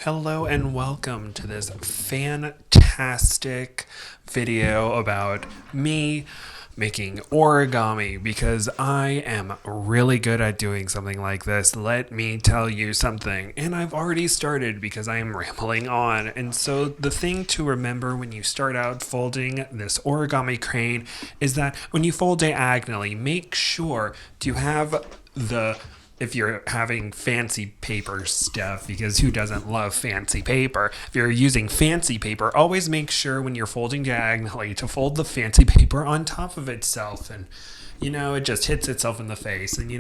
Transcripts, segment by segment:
Hello and welcome to this fantastic video about me making origami because I am really good at doing something like this. Let me tell you something. And I've already started because I am rambling on. And so the thing to remember when you start out folding this origami crane is that when you fold diagonally, make sure to have if you're having fancy paper stuff, because who doesn't love fancy paper? If you're using fancy paper, always make sure when you're folding diagonally to fold the fancy paper on top of itself. And, it just hits itself in the face. And,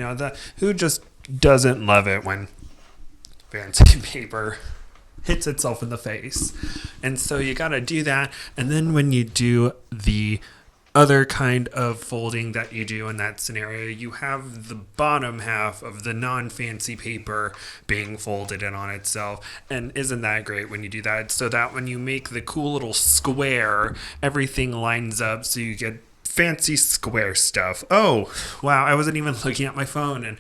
who just doesn't love it when fancy paper hits itself in the face? And so you got to do that. And then when you do the other kind of folding that you do in that scenario, you have the bottom half of the non-fancy paper being folded in on itself. And isn't that great when you do that? So that when you make the cool little square, everything lines up so you get fancy square stuff. Oh, wow, I wasn't even looking at my phone, and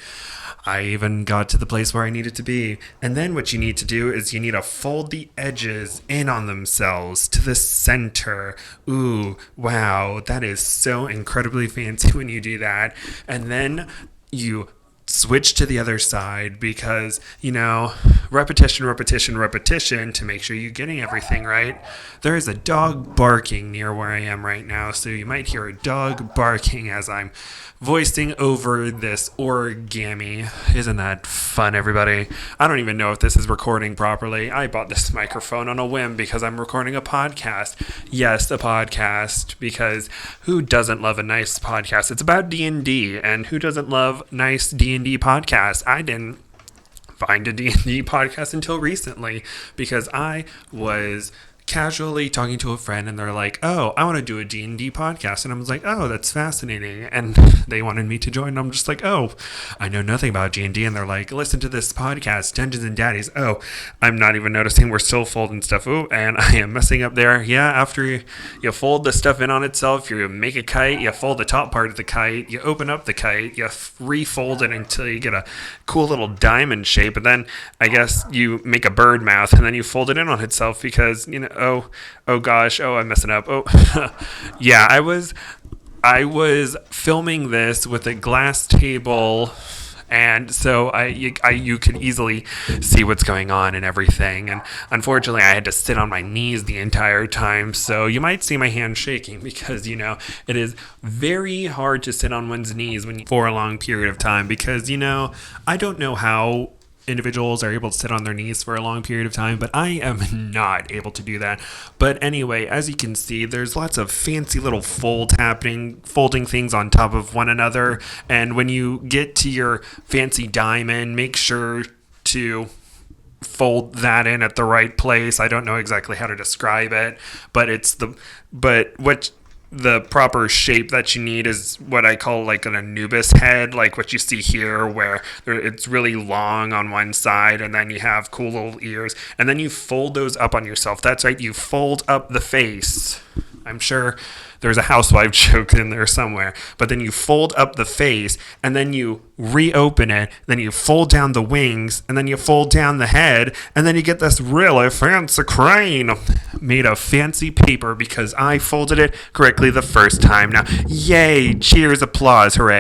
I even got to the place where I needed to be. And then what you need to do is you need to fold the edges in on themselves to the center. Ooh, wow, that is so incredibly fancy when you do that. And then you switch to the other side because, repetition to make sure you're getting everything right. There is a dog barking near where I am right now, so you might hear a dog barking as I'm voicing over this origami. Isn't that fun, everybody? I don't even know if this is recording properly. I bought this microphone on a whim because I'm recording a podcast. Yes, a podcast, because who doesn't love a nice podcast? It's about D&D, and who doesn't love nice D&D podcasts? I didn't find a D&D podcast until recently because I was casually talking to a friend and they're like, oh, I want to do a D&D podcast. And I was like, oh, that's fascinating. And they wanted me to join. And I'm just like, oh, I know nothing about D&D. And they're like, listen to this podcast, Dungeons and Daddies. Oh, I'm not even noticing we're still folding stuff. Oh, and I am messing up there. Yeah, after you fold the stuff in on itself, you make a kite, you fold the top part of the kite, you open up the kite, you refold it until you get a cool little diamond shape. And then I guess you make a bird mouth and then you fold it in on itself because, oh gosh, I'm messing up. Oh, yeah, I was filming this with a glass table, and so you could easily see what's going on and everything. And unfortunately, I had to sit on my knees the entire time, so you might see my hand shaking because it is very hard to sit on one's knees for a long period of time because I don't know how individuals are able to sit on their knees for a long period of time, but I am not able to do that. But anyway, as you can see, there's lots of fancy little folding things on top of one another. And when you get to your fancy diamond, make sure to fold that in at the right place. I don't know exactly how to describe it, but the proper shape that you need is what I call like an Anubis head, like what you see here, where it's really long on one side and then you have cool little ears, and then you fold those up on yourself. That's right, you fold up the face. I'm sure there's a housewife joke in there somewhere, but then you fold up the face and then you reopen it, then you fold down the wings and then you fold down the head, and then you get this really fancy crane made of fancy paper because I folded it correctly the first time. Now, yay, cheers, applause, hooray.